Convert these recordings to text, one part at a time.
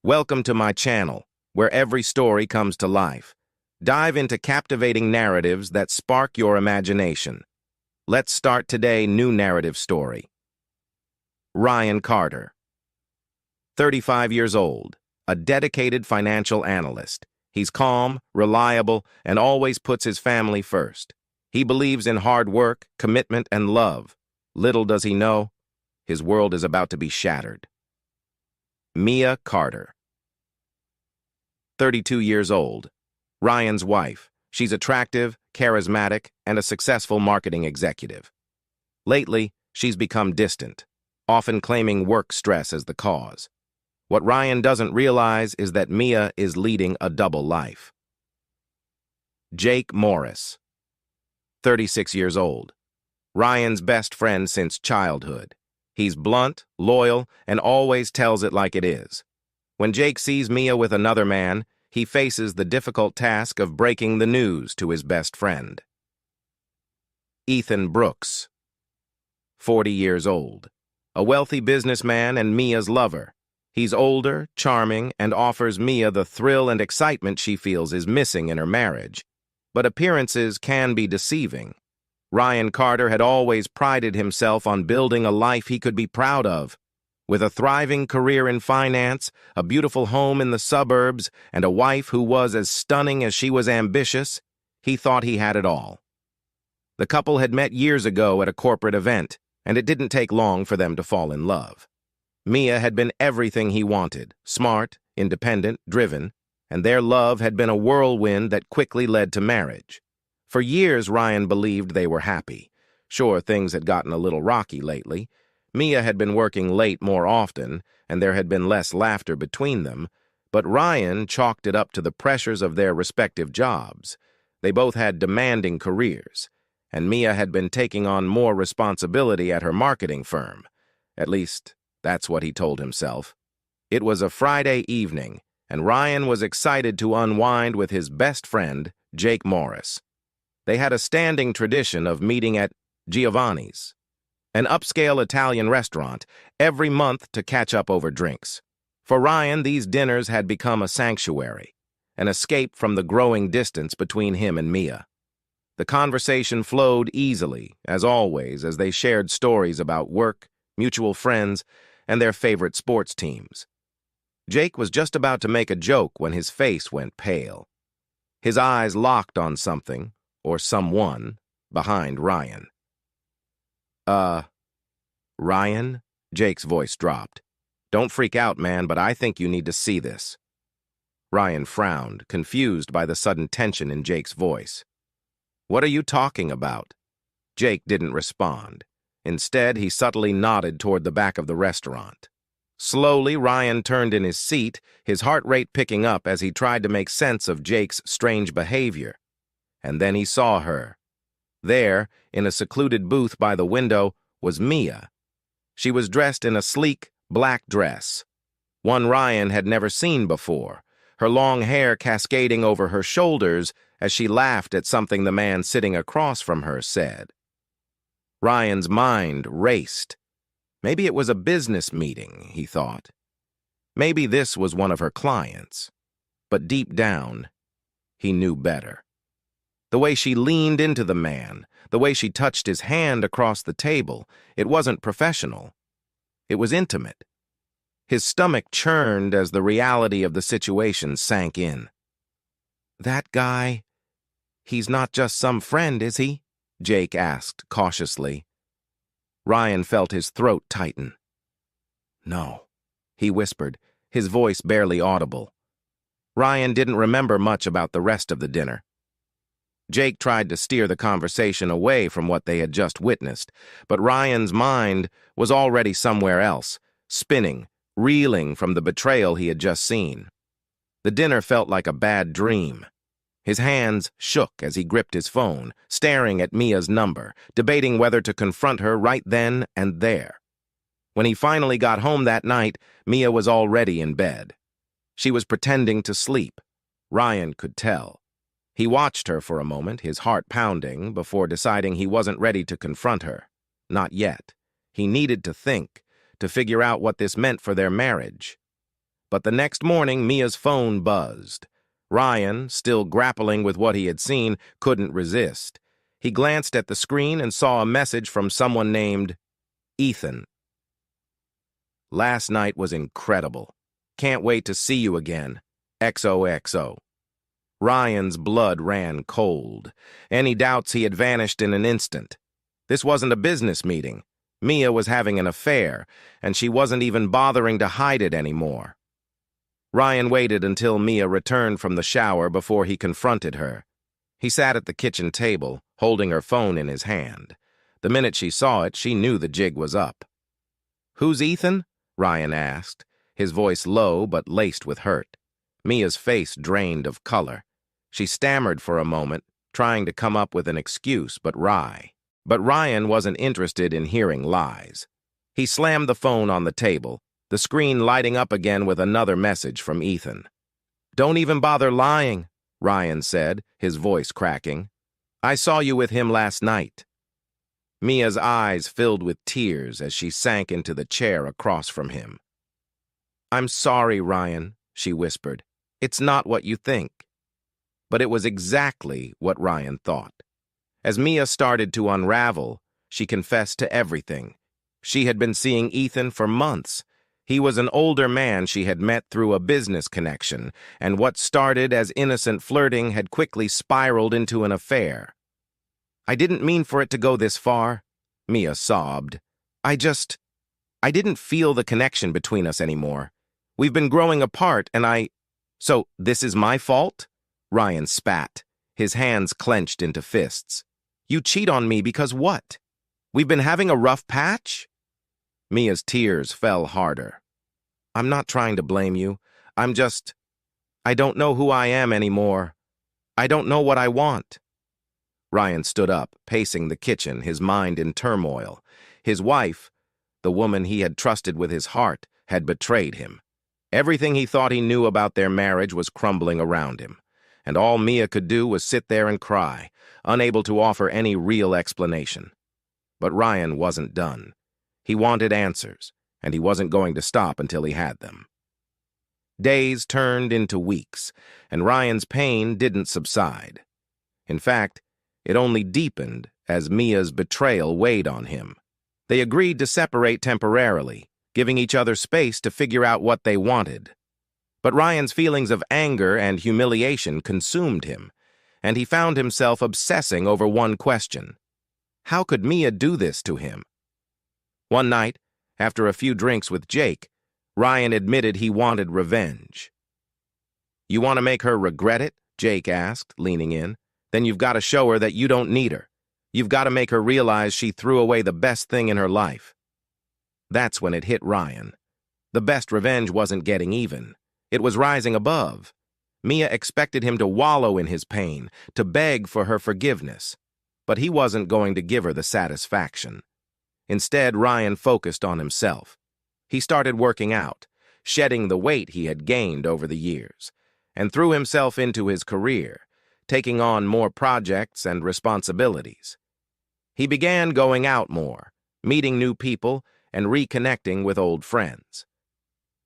Welcome to my channel, where every story comes to life. Dive into captivating narratives that spark your imagination. Let's start today's new narrative story. Ryan Carter. 35 years old, a dedicated financial analyst. He's calm, reliable, and always puts his family first. He believes in hard work, commitment, and love. Little does he know, his world is about to be shattered. Mia Carter. 32 years old. Ryan's wife. She's attractive, charismatic, and a successful marketing executive. Lately, she's become distant, often claiming work stress as the cause. What Ryan doesn't realize is that Mia is leading a double life. Jake Morris. 36 years old. Ryan's best friend since childhood. He's blunt, loyal, and always tells it like it is. When Jake sees Mia with another man, he faces the difficult task of breaking the news to his best friend. Ethan Brooks. 40 years old. A wealthy businessman and Mia's lover. He's older, charming, and offers Mia the thrill and excitement she feels is missing in her marriage. But appearances can be deceiving. Ryan Carter had always prided himself on building a life he could be proud of. With a thriving career in finance, a beautiful home in the suburbs, and a wife who was as stunning as she was ambitious, he thought he had it all. The couple had met years ago at a corporate event, and it didn't take long for them to fall in love. Mia had been everything he wanted, smart, independent, driven, and their love had been a whirlwind that quickly led to marriage. For years, Ryan believed they were happy. Sure, things had gotten a little rocky lately. Mia had been working late more often, and there had been less laughter between them, but Ryan chalked it up to the pressures of their respective jobs. They both had demanding careers, and Mia had been taking on more responsibility at her marketing firm. At least, that's what he told himself. It was a Friday evening, and Ryan was excited to unwind with his best friend, Jake Morris. They had a standing tradition of meeting at Giovanni's, an upscale Italian restaurant, every month to catch up over drinks. For Ryan, these dinners had become a sanctuary, an escape from the growing distance between him and Mia. The conversation flowed easily, as always, as they shared stories about work, mutual friends, and their favorite sports teams. Jake was just about to make a joke when his face went pale. His eyes locked on something, or someone, behind Ryan. Ryan? Jake's voice dropped. Don't freak out, man, but I think you need to see this. Ryan frowned, confused by the sudden tension in Jake's voice. What are you talking about? Jake didn't respond. Instead, he subtly nodded toward the back of the restaurant. Slowly, Ryan turned in his seat, his heart rate picking up as he tried to make sense of Jake's strange behavior. And then he saw her. There, in a secluded booth by the window, was Mia. She was dressed in a sleek, black dress, one Ryan had never seen before, her long hair cascading over her shoulders as she laughed at something the man sitting across from her said. Ryan's mind raced. Maybe it was a business meeting, he thought. Maybe this was one of her clients. But deep down, he knew better. The way she leaned into the man, the way she touched his hand across the table, it wasn't professional. It was intimate. His stomach churned as the reality of the situation sank in. That guy, he's not just some friend, is he? Jake asked cautiously. Ryan felt his throat tighten. No, he whispered, his voice barely audible. Ryan didn't remember much about the rest of the dinner. Jake tried to steer the conversation away from what they had just witnessed, but Ryan's mind was already somewhere else, spinning, reeling from the betrayal he had just seen. The dinner felt like a bad dream. His hands shook as he gripped his phone, staring at Mia's number, debating whether to confront her right then and there. When he finally got home that night, Mia was already in bed. She was pretending to sleep. Ryan could tell. He watched her for a moment, his heart pounding, before deciding he wasn't ready to confront her. Not yet. He needed to think, to figure out what this meant for their marriage. But the next morning, Mia's phone buzzed. Ryan, still grappling with what he had seen, couldn't resist. He glanced at the screen and saw a message from someone named Ethan. Last night was incredible. Can't wait to see you again. XOXO. Ryan's blood ran cold. Any doubts he had vanished in an instant. This wasn't a business meeting. Mia was having an affair, and she wasn't even bothering to hide it anymore. Ryan waited until Mia returned from the shower before he confronted her. He sat at the kitchen table, holding her phone in his hand. The minute she saw it, she knew the jig was up. "Who's Ethan?" Ryan asked, his voice low but laced with hurt. Mia's face drained of color. She stammered for a moment, trying to come up with an excuse, but Ryan wasn't interested in hearing lies. He slammed the phone on the table, the screen lighting up again with another message from Ethan. "Don't even bother lying," Ryan said, his voice cracking. "I saw you with him last night." Mia's eyes filled with tears as she sank into the chair across from him. "I'm sorry, Ryan," she whispered. "It's not what you think." But it was exactly what Ryan thought. As Mia started to unravel, she confessed to everything. She had been seeing Ethan for months. He was an older man she had met through a business connection, and what started as innocent flirting had quickly spiraled into an affair. "I didn't mean for it to go this far," Mia sobbed. I didn't feel the connection between us anymore. We've been growing apart, and So, this is my fault?" Ryan spat, his hands clenched into fists. "You cheat on me because what? We've been having a rough patch?" Mia's tears fell harder. "I'm not trying to blame you. I don't know who I am anymore. I don't know what I want." Ryan stood up, pacing the kitchen, his mind in turmoil. His wife, the woman he had trusted with his heart, had betrayed him. Everything he thought he knew about their marriage was crumbling around him, and all Mia could do was sit there and cry, unable to offer any real explanation. But Ryan wasn't done. He wanted answers, and he wasn't going to stop until he had them. Days turned into weeks, and Ryan's pain didn't subside. In fact, it only deepened as Mia's betrayal weighed on him. They agreed to separate temporarily, giving each other space to figure out what they wanted. But Ryan's feelings of anger and humiliation consumed him, and he found himself obsessing over one question. How could Mia do this to him? One night, after a few drinks with Jake, Ryan admitted he wanted revenge. "You want to make her regret it?" Jake asked, leaning in. "Then you've got to show her that you don't need her. You've got to make her realize she threw away the best thing in her life." That's when it hit Ryan. The best revenge wasn't getting even. It was rising above. Mia expected him to wallow in his pain, to beg for her forgiveness. But he wasn't going to give her the satisfaction. Instead, Ryan focused on himself. He started working out, shedding the weight he had gained over the years, and threw himself into his career, taking on more projects and responsibilities. He began going out more, meeting new people, and reconnecting with old friends.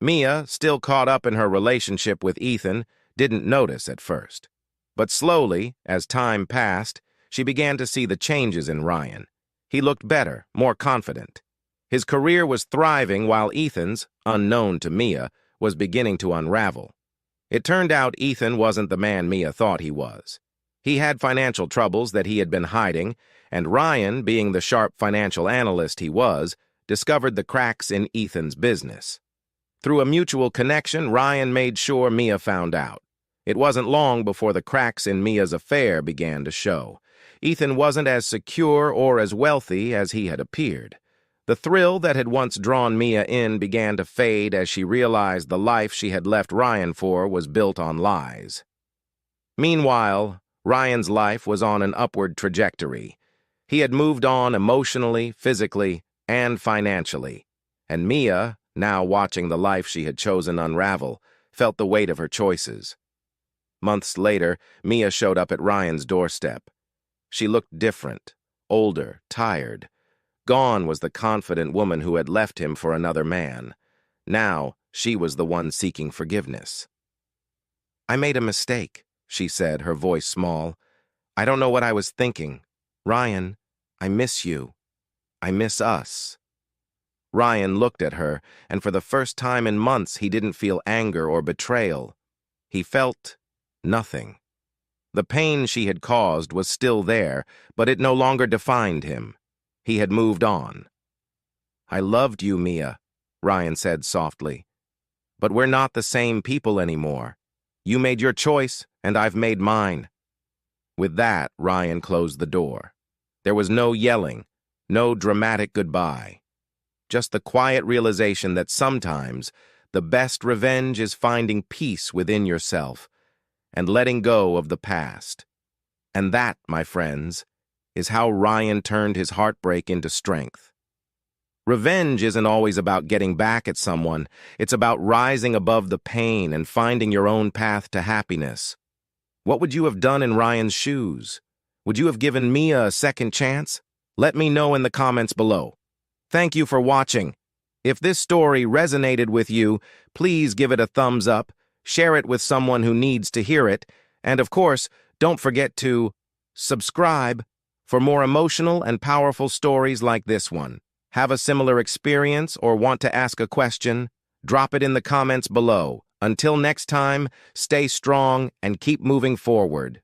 Mia, still caught up in her relationship with Ethan, didn't notice at first. But slowly, as time passed, she began to see the changes in Ryan. He looked better, more confident. His career was thriving while Ethan's, unknown to Mia, was beginning to unravel. It turned out Ethan wasn't the man Mia thought he was. He had financial troubles that he had been hiding, and Ryan, being the sharp financial analyst he was, discovered the cracks in Ethan's business. Through a mutual connection, Ryan made sure Mia found out. It wasn't long before the cracks in Mia's affair began to show. Ethan wasn't as secure or as wealthy as he had appeared. The thrill that had once drawn Mia in began to fade as she realized the life she had left Ryan for was built on lies. Meanwhile, Ryan's life was on an upward trajectory. He had moved on emotionally, physically, and financially. And Mia, now watching the life she had chosen unravel, felt the weight of her choices. Months later, Mia showed up at Ryan's doorstep. She looked different, older, tired. Gone was the confident woman who had left him for another man. Now, She was the one seeking forgiveness. "I made a mistake," she said, her voice small. "I don't know what I was thinking. Ryan, I miss you. I miss us." Ryan looked at her, and for the first time in months he didn't feel anger or betrayal. He felt nothing. The pain she had caused was still there, but it no longer defined him. He had moved on. "I loved you, Mia," Ryan said softly. "But we're not the same people anymore. You made your choice, and I've made mine." With that, Ryan closed the door. There was no yelling, no dramatic goodbye. Just the quiet realization that sometimes the best revenge is finding peace within yourself and letting go of the past. And that, my friends, is how Ryan turned his heartbreak into strength. Revenge isn't always about getting back at someone. It's about rising above the pain and finding your own path to happiness. What would you have done in Ryan's shoes? Would you have given Mia a second chance? Let me know in the comments below. Thank you for watching. If this story resonated with you, please give it a thumbs up, share it with someone who needs to hear it, and of course, don't forget to subscribe for more emotional and powerful stories like this one. Have a similar experience or want to ask a question? Drop it in the comments below. Until next time, stay strong and keep moving forward.